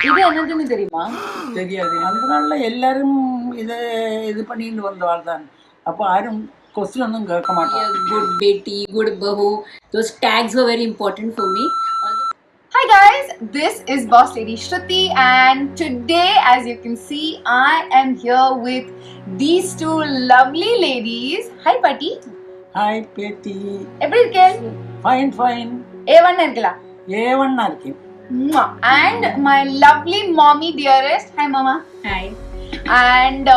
இது என்னதுன்னு தெரியுமா? தெரியாது. அதனால எல்லாரும் இது பண்ணிட்டு வந்தவாள் தான். அப்போ யாரும் கொஸ்டின் ஒன்றும் கேட்க மாட்டாங்க. Good beti, good bahu. Those tags were very important for me. Hi guys, this is Boss Lady Shruti, and today, as you can see, I am here with these two lovely ladies. Hi Patti. Hi பேத்தி. எப்படி இருக்கே? Fine fine. A1 இருக்கலா? A1 இருக்கேன். And my lovely mommy dearest. Hi mama. Hi. And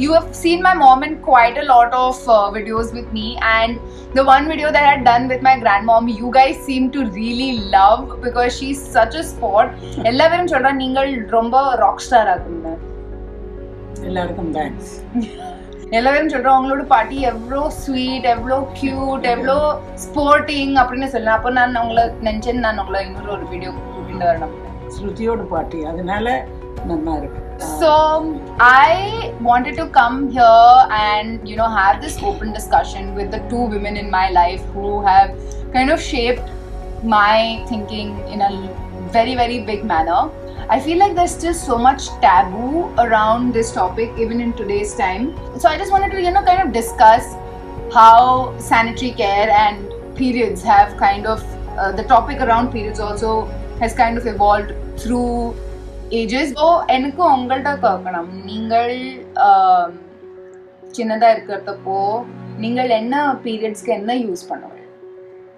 you have seen my mom in quite a lot of videos with me, and the one video that I had done with my grandmom, you guys seem to really love because she's such a sport. எல்லாரும் சொல்றா நீங்கள் ரொம்ப rock star ஆகுங்க. எல்லாருக்கும் thanks. எல்லாரும் சொல்றா உங்களோட பாட்டி எவ்வளோ ஸ்வீட், எவ்வளோ கியூட், எவ்வளோ ஸ்போர்ட்டிங் அப்படின்னு சொல்லலாம். அப்போ நான் உங்களை நினைச்சேன், நான் உங்களை இன்னொரு ஒரு வீடியோ கூட்டிட்டு வரணும். ஸ்ருதியோட பாட்டி, அதனால நல்லா இருக்கு. So I wanted to come here and have this open discussion with the two women in my life who have kind of shaped my thinking in a very very big manner. I feel like there's still so much taboo around this topic even in today's time. So I just wanted to kind of discuss how sanitary care and periods have kind of the topic around periods also has kind of evolved through ages. So எனக்கு உங்கள்கிட்ட கேட்கணும், நீங்கள் சின்னதா இருக்கிறப்போ நீங்கள் என்ன பீரியட்ஸ்க்கு என்ன use பண்ணுவீங்க?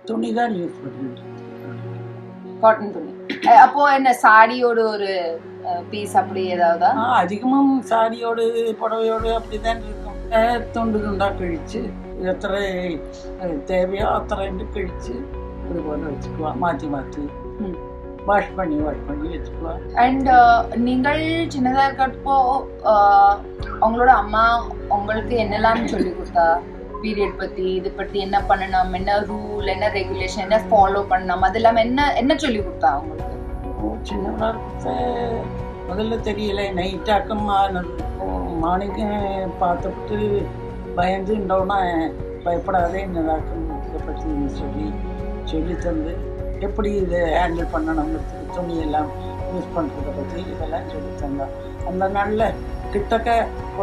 துணி தான் யூஸ் பண்ணுவேன். காட்டன் துணி. அப்போ என்ன சாரியோட ஒரு பீஸ் அப்படி ஏதாவது? அதிகமும் சாரியோடு புடவையோடு அப்படிதான் இருக்கும். துண்டு துண்டா கழிச்சு எத்தனை தேவையோ அத்தனை கிழிச்சு இது போல வச்சுக்குவோம். மாற்றி மாற்றி வாஷ் பண்ணி வச்சுக்குவோம். அண்ட் நீங்கள் சின்னதா இருக்கிறப்போ உங்களோட அம்மா உங்களுக்கு என்னெல்லாம் சொல்லி கொடுத்தா? பீரியட் பத்தி, இது பத்தி என்ன பண்ணணும், என்ன ரூல், என்ன ரெகுலேஷன், என்ன ஃபாலோ பண்ணணும், அதெல்லாம் என்ன சொல்லி கொடுத்தா உங்களுக்கு? சின்னதா முதல்ல தெரியல, நைட்டாக்கம் மார்னிங் பார்த்துட்டு பயந்துட்டோன்னா பயப்படாதே என்னதாக்கம் இதை பற்றி சொல்லி தந்து எப்படி இதை ஹேண்டில் பண்ணணுங்கிறதுக்கு துணியெல்லாம் யூஸ் பண்ணுறதை பற்றி இதெல்லாம் சொல்லி தந்தோம். அந்த நாளில் கிட்டக்க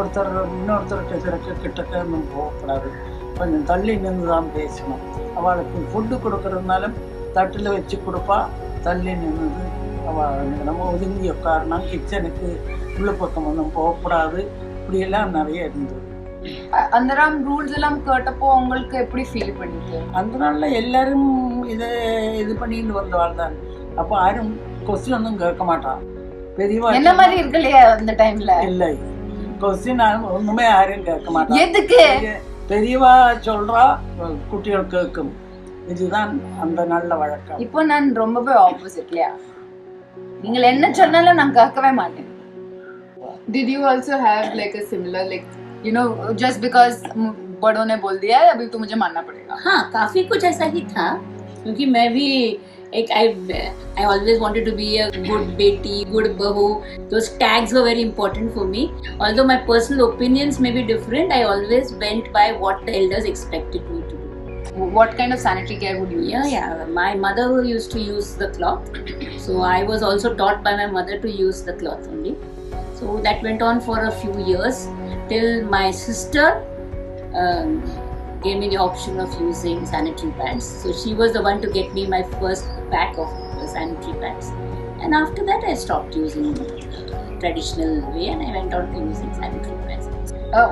இன்னொருத்தருக்கு கிட்டக்க நம்ம போகக்கூடாது, கொஞ்சம் தள்ளி நின்று தான் பேசணும். அவளுக்கு ஃபுட்டு கொடுக்கறதுனாலும் தட்டில் வச்சு கொடுப்பா, தள்ளி நின்று அவள் நம்ம ஒதுங்கி உட்காரணும். கிச்சனுக்கு உள்ள பக்கம் ஒன்றும் போகக்கூடாது, இப்படியெல்லாம் நிறைய இருந்தது. அந்த ரூல்ஸ் எல்லாம் கேட்டப்போ உங்களுக்கு எப்படி ஃபீல் பண்ணிட்டு? அந்த நாளில் எல்லாரும் இது பண்ணிட்டு வந்தவாள் தான். அப்போ யாரும் கொஸ்டின் ஒன்றும் கேட்க மாட்டான். பெரியவா என்ன மாதிரி இருக்கலையா அந்த டைம்ல? இல்லை, கொஸ்டின் ஒண்ணுமே யாரும் கேட்க மாட்டான். எதுக்கு? பெரியவா சொல்றா, குட்டிகள் கேட்கும். இதுதான் அந்த நல்ல வழக்கம். இப்போ நான் ரொம்பவே ஆப்போசிட்லையா, நீங்கள் என்ன சொன்னாலும் நான் கேட்கவே மாட்டேன். Did you also have like a similar just because बड़ों ने बोल दिया है अभी तो मुझे मानना पड़ेगा? हाँ, काफी कुछ ऐसा ही था, क्योंकि मैं भी I always wanted to be a good beti, good bahu. Those tags were very important for me. Although my personal opinions may be different, I always went by what the elders expected me to do. What kind of sanitary care would you use? Yeah. My mother used to use the cloth, so I was also taught by my mother to use the cloth only. So that went on for a few years till my sister gave me the option of using sanitary pads. So she was the one to get me my first pack of sanitary pads, and after that I stopped using traditional way and I went on to using sanitary pads.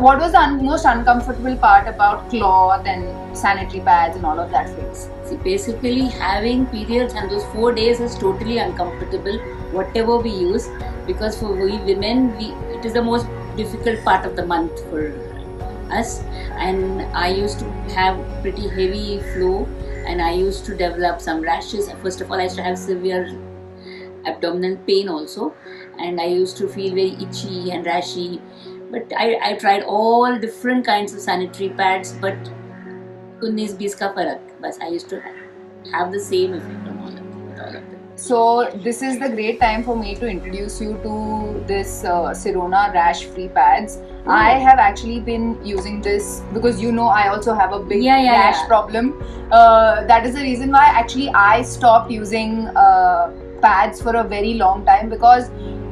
What was the most uncomfortable part about cloth and sanitary pads and all of that phase? See, basically having periods and those 4 days is totally uncomfortable, whatever we use, because for we women, it is the most difficult part of the month for us, and I used to have pretty heavy flow and I used to develop some rashes. First of all, I used to have severe abdominal pain also, and I used to feel very itchy and rashy. But I tried all different kinds of sanitary pads, but 19-20 ka farak. But I used to have the same effect on all of them. So this is the great time for me to introduce you to this Sirona rash free pads. I have actually been using this because I also have a big rash problem. That is the reason why actually I stopped using pads for a very long time because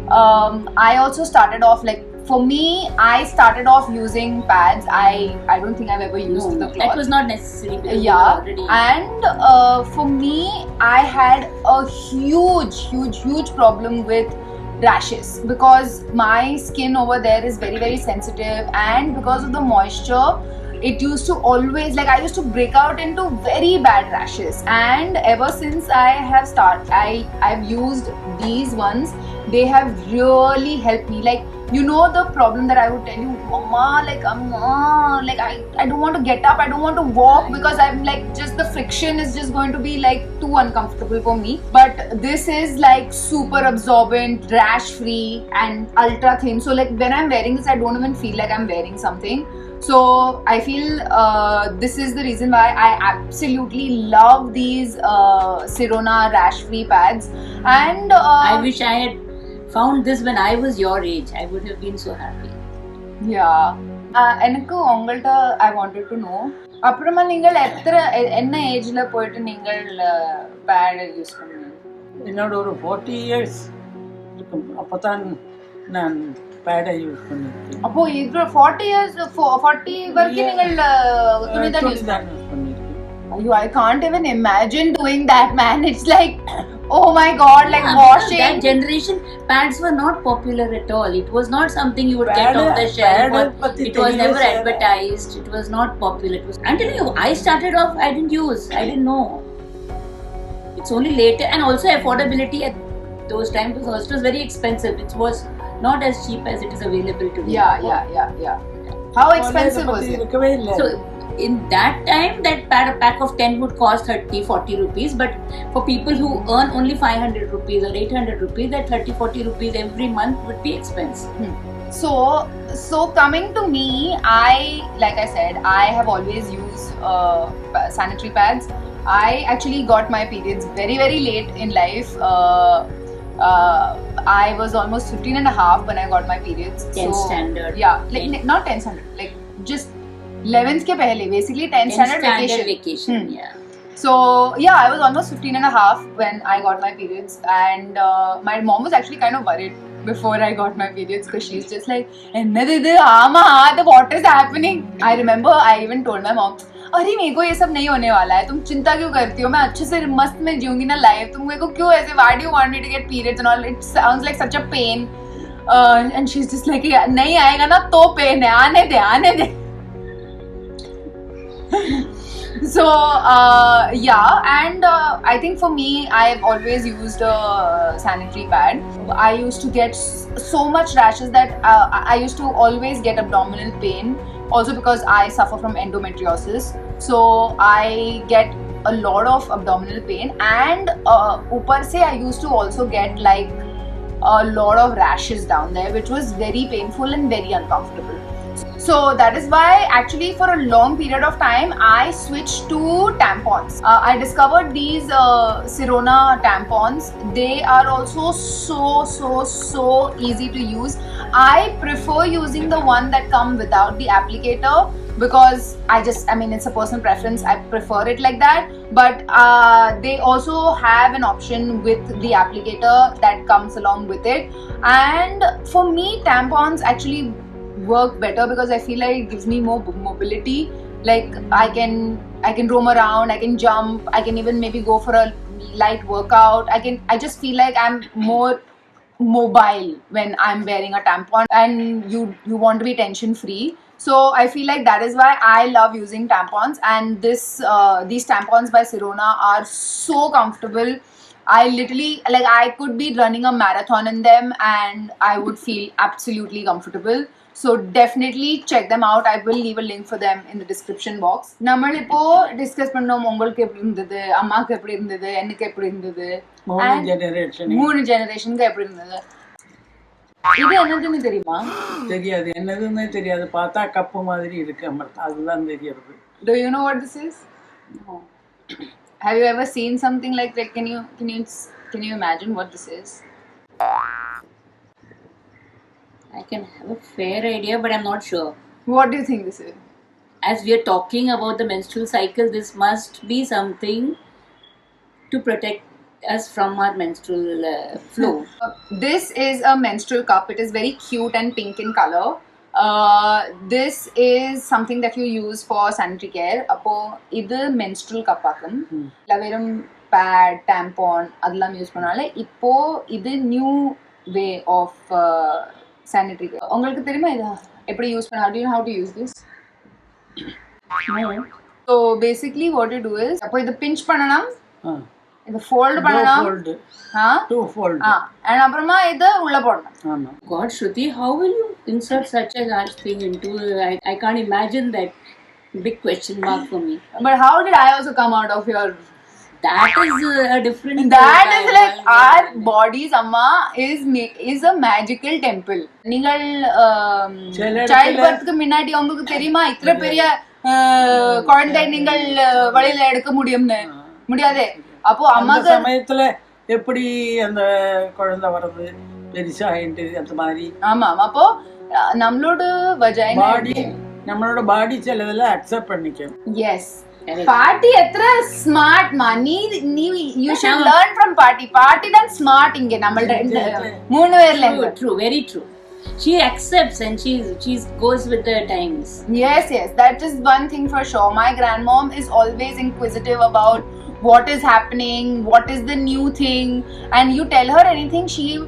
I also started off like, for me, I started off using pads. I don't think I've ever used the cloth. That was not necessary because Yeah, already. and for me, I had a huge problem with rashes because my skin over there is very sensitive, and because of the moisture, it used to always, like, I used to break out into very bad rashes. And ever since I've used these ones, they have really helped me. Like, you know, the problem that I would tell you, mama, like, I don't want to get up, I don't want to walk because I'm like, just the friction is just going to be like too uncomfortable for me. But this is like super absorbent, rash free, and ultra thin. So like when I'm wearing this, I don't even feel like I'm wearing something. So I feel this is the reason why I absolutely love these Sirona rash free pads. And I wish I had found this when I was your age. I would have been so happy. yeah. எனக்கு உங்கள்கிட்ட I wanted to know, அப்புறமா நீங்கள் என்ன ஏஜ்ல போயிட்டு நீங்கள் bad use பண்ணீங்க? என்னோட ஒரு 40 இயர்ஸ் இருக்கும், அப்போதான் நான் பேடை யூஸ் பண்ணியிருக்கேன். அப்போ இது 40 years 40 வரைக்கும் நீங்கள் துணிதான் யூஸ் பண்ணியிருக்கேன். ஐயோ, I can't even imagine doing that, man. It's like, oh my god, like washing. That generation, pads were not popular at all. It was not something you would get off the shelf. It was never advertised. It was not popular. I'm telling you, I started off, I didn't know. It's only later, and also affordability at those times because it was very expensive. It was not as cheap as it is available today. Yeah. How expensive was it? இருக்கவே இல்லை. So in that time, that pack of 10 would cost 30-40 rupees, but for people who earn only 500 rupees or 800 rupees, that 30-40 rupees every month would be expensive. So coming to me, like I said, I have always used sanitary pads. I actually got my periods very late in life. I was almost 15 and a half when I got my periods. 10th standard. Yeah, like not 10th standard, like just 11th ke pehle, basically 10th standard vacation. Yeah. So yeah, I was almost 15 and a half when I got my periods, and my mom was actually kind of worried before I got my periods because she's just like, "Ennadidu ama, what is happening?" I remember I even told my mom, अरे मेरे को ये सब नहीं होने वाला है, तुम चिंता क्यों करती हो, मैं अच्छे से मस्त में जीऊंगी ना लाइफ, तुम मेरे को क्यों ऐसे, why do you want me to get periods and all, it sounds like such a pain. And she's just like, नहीं आएगा ना तो पेन है, आने दे. So yeah, and I think for me, I've always used a sanitary pad. I used to get so much rashes that I used to always get abdominal pain, also because I suffer from endometriosis. So I get a lot of abdominal pain, and upar se I used to also get like a lot of rashes down there, which was very painful and very uncomfortable. So that is why actually for a long period of time I switched to tampons. I discovered these Sirona tampons. They are also so easy to use. I prefer using the one that come without the applicator because I mean it's a personal preference. I prefer it like that. But they also have an option with the applicator that comes along with it. And for me, tampons actually work better because I feel like it gives me more mobility. Like I can roam around, I can jump, I can even maybe go for a light workout. I just feel like I'm more mobile when I'm wearing a tampon, and you want to be tension free. So I feel like that is why I love using tampons, and these tampons by Sirona are so comfortable. I literally, like, I could be running a marathon in them and I would feel absolutely comfortable. So definitely check them out. I will leave a link for them in the description box. നമ്മൾ இப்போ discuss பண்ணோம் உங்களுக்கு எப்படி இருந்தது, அம்மாக்கு எப்படி இருந்தது, எனக்கு எப்படி இருந்தது, மூணு ஜெனரேஷனுக்கு எப்படி இருந்தது. இது என்னதுன்னு தெரியுமா? தெரியாது, என்னதுன்னு தெரியாது. பார்த்தா கப்பு மாதிரி இருக்கு, அதுதான் தெரியாது. Do you know what this is? No. Have you ever seen something like that? Can you imagine what this is? I can have a fair idea, but I'm not sure. What do you think this is? As we are talking about the menstrual cycle, this must be something to protect us from our menstrual flow. This is a menstrual cup. It is very cute and pink in color. This is something that you use for sanitary care. அப்போ இது menstrual cup ஆகும். வெறும் pad, tampon அதெல்லாம் use பண்ணால இப்போ இது new way of sanitary care. உங்களுக்கு தெரியுமா இது எப்படி யூஸ் பண்ண? Do you know how to use this? No. So basically what you do is அப்போ இது pinch பண்ணணும். இது fold பண்ணணும். Two fold. And அப்புறமா இது உள்ள போடணும். God, Shruti, how will you insert such a large thing into? I can't imagine that. Big question mark for me. But how did I also come out of your? That is a different. That is like our bodies, Amma, is a magical temple. நீங்கள் child birthக்கு முன்னாடி உங்களுக்கு தெரியுமா இത്ര பெரிய குழந்தை நீங்கள் வழியில எடுக்க முடியாதே. அப்போ அம்மாக்கு சமயத்துல எப்படி அந்த குழந்தை வரது பெருசாயிட்டு அந்த மாதிரி. ஆமா அப்போ நம்மளோட நம்மளோட பாடி சிலதுல அக்செப்ட் பண்ணிக்கும். எஸ் பாட்டி எത്ര ஸ்மார்ட் மா நீ you should learn from பாட்டி தான் ஸ்மார்ட் இங்க நம்மள மூணு பேர்ல. True, very true. She accepts and she goes with the times. Yes, that is one thing for sure. My grandmom is always inquisitive about what is happening, what is the new thing, and you tell her anything,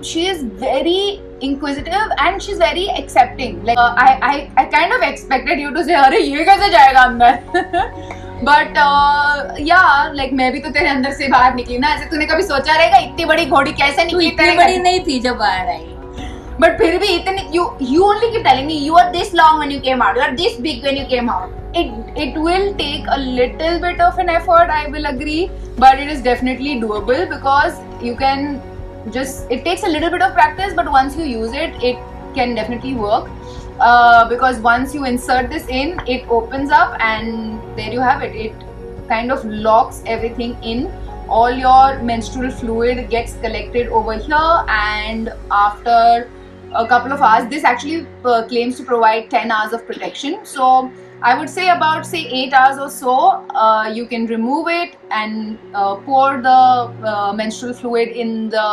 she is very inquisitive and she's very accepting. Like I kind of expected you to say अरे ये कैसे जाएगा अंदर. But yeah, like मैं भी तो तेरे अंदर से बाहर निकली ना. ऐसे तूने कभी सोचा रहेगा इतनी बड़ी घोड़ी कैसे निकली? इतनी बड़ी नहीं थी जब बाहर आई. But फिर भी इतनी you only keep telling me you are this long when you came out, you are this big when you came out. It will take a little bit of an effort, I will agree, but it is definitely doable because you can it takes a little bit of practice, but once you use it can definitely work. Because once you insert this in, it opens up and there you have it. It kind of locks everything in. All your menstrual fluid gets collected over here, and after a couple of hours, this actually claims to provide 10 hours of protection. So I would say about 8 hours or so, you can remove it and pour the menstrual fluid in the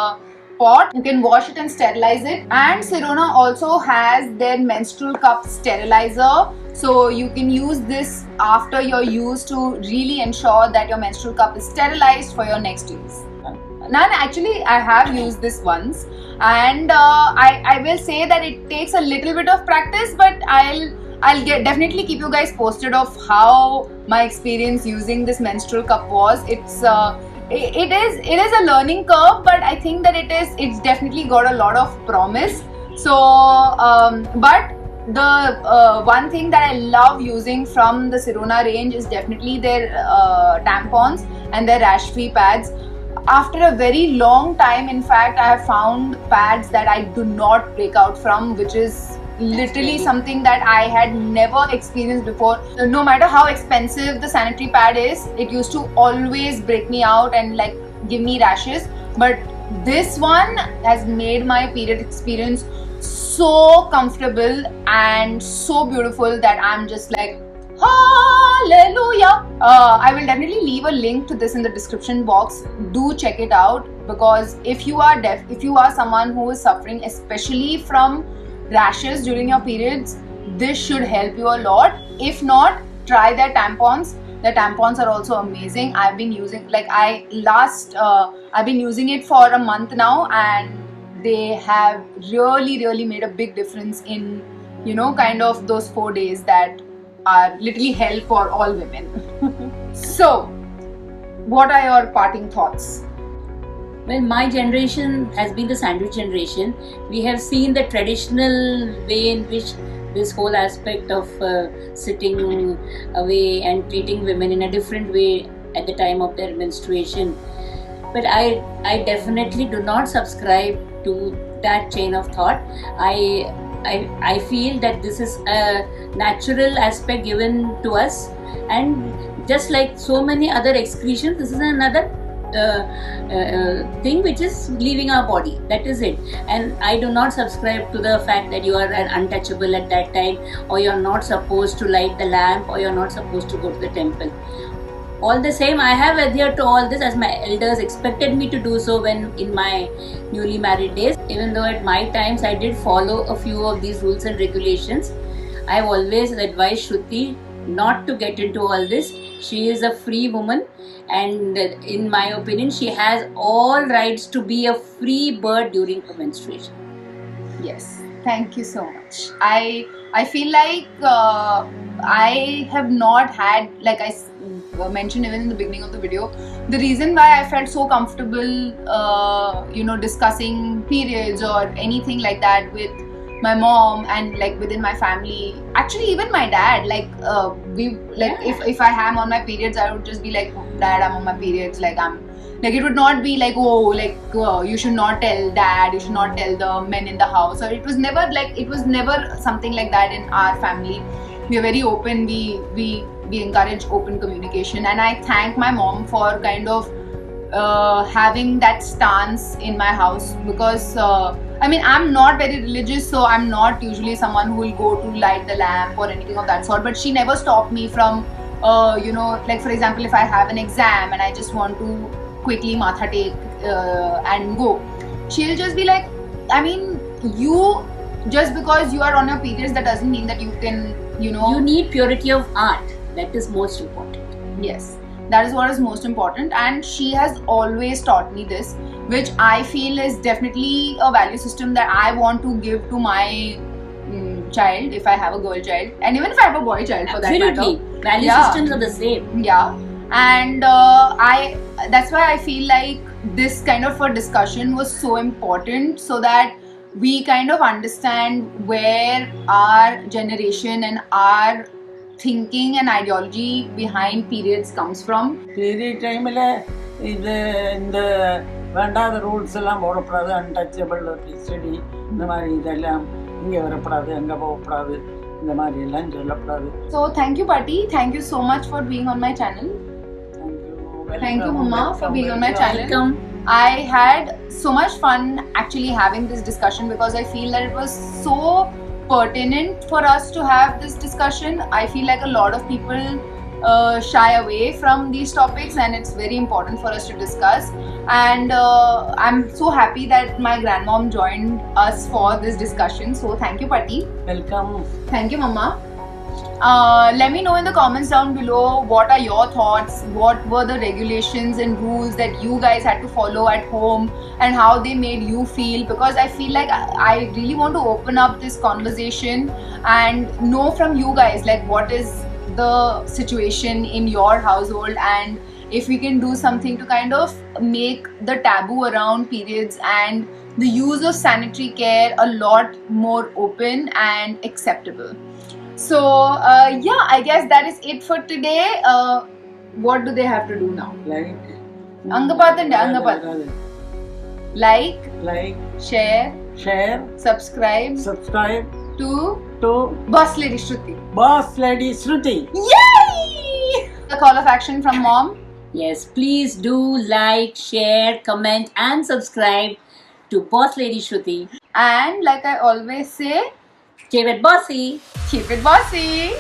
pot. You can wash it and sterilize it. And Sirona also has their menstrual cup sterilizer, so you can use this after your use to really ensure that your menstrual cup is sterilized for your next use. Nan, actually I have used this once, and I will say that it takes a little bit of practice, but I'll definitely keep you guys posted of how my experience using this menstrual cup was. It is a learning curve, but I think that it's definitely got a lot of promise. So but the one thing that I love using from the Sirona range is definitely their tampons and their rash free pads. After a very long time, in fact, I have found pads that I do not break out from, which is literally something that I had never experienced before. No matter how expensive the sanitary pad is, it used to always break me out and like give me rashes. But this one has made my period experience so comfortable and so beautiful that I'm just like, hallelujah. I will definitely leave a link to this in the description box. Do check it out, because if you are someone who is suffering especially from rashes during your periods, this should help you a lot. If not, try their tampons. The tampons are also amazing. I've been using I've been using it for a month now, and they have really made a big difference in kind of those 4 days that are literally hell for all women. So what are your parting thoughts? Well, my generation has been the sandwich generation. We have seen the traditional way in which this whole aspect of sitting away and treating women in a different way at the time of their menstruation. But I definitely do not subscribe to that chain of thought. I feel that this is a natural aspect given to us, and just like so many other excretions, this is another thing which is leaving our body. That is it. And I do not subscribe to the fact that you are untouchable at that time, or you're not supposed to light the lamp, or you're not supposed to go to the temple. all the same, I have adhered to all this as my elders expected me to do so when in my newly married days. Even though at my times I did follow a few of these rules and regulations, I've always advised Shruti not to get into all this. She is a free woman, and in my opinion, she has all rights to be a free bird during her menstruation. Yes, thank you so much. I feel like I have not had, like I mentioned even in the beginning of the video, the reason why I felt so comfortable, discussing periods or anything like that with my mom and like within my family. Actually, even my dad, if I am on my periods, I would just be like, Dad, I'm on my periods. It would not be like, you should not tell dad, you should not tell the men in the house. Or it was never something like that in our family. We are very open. We encourage open communication, and I thank my mom for kind of having that stance in my house, because I'm not very religious, so I'm not usually someone who will go to light the lamp or anything of that sort. But she never stopped me from, for example, if I have an exam and I just want to quickly matha take and go, she'll just be like, you just because you are on your periods, that doesn't mean that you can, You need purity of heart. That is most important. Yes, that is what is most important, and she has always taught me this, which I feel is definitely a value system that I want to give to my child, if I have a girl child, and even if I have a boy child for that matter. Absolutely. Value systems are the same. Yeah, and that's why I feel like this kind of a discussion was so important, so that we kind of understand where our generation and our thinking and ideology behind periods comes from. Period டைமில் இந்த வேண்டாத rules எல்லாம் போடக்கூடாது, untouchable study, இந்த மாதிரி இதெல்லாம் இங்கே வரக்கூடாது, அங்கே போகக்கூடாது, இந்த மாதிரி எல்லாம் சொல்லக்கூடாது. So thank you Patti, thank you so much for being on my channel. Thank you Mama for being on my channel. Welcome. I had so much fun actually having this discussion, because I feel that it was so pertinent for us to have this discussion. I feel like a lot of people shy away from these topics, and it's very important for us to discuss. And I'm so happy that my grandmom joined us for this discussion. So thank you Patti. Welcome. Thank you Mama. Let me know in the comments down below, what are your thoughts, what were the regulations and rules that you guys had to follow at home, and how they made you feel, because I feel like I really want to open up this conversation and know from you guys, like, what is the situation in your household, and if we can do something to kind of make the taboo around periods and the use of sanitary care a lot more open and acceptable. So I guess that is it for today. What do they have to do now? Like, share, subscribe to Boss Lady Shruti. Yay! The call of action from Mom. Yes, please do like, share, comment and subscribe to Boss Lady Shruti. And like I always say, Keep it bossy. Keep it bossy.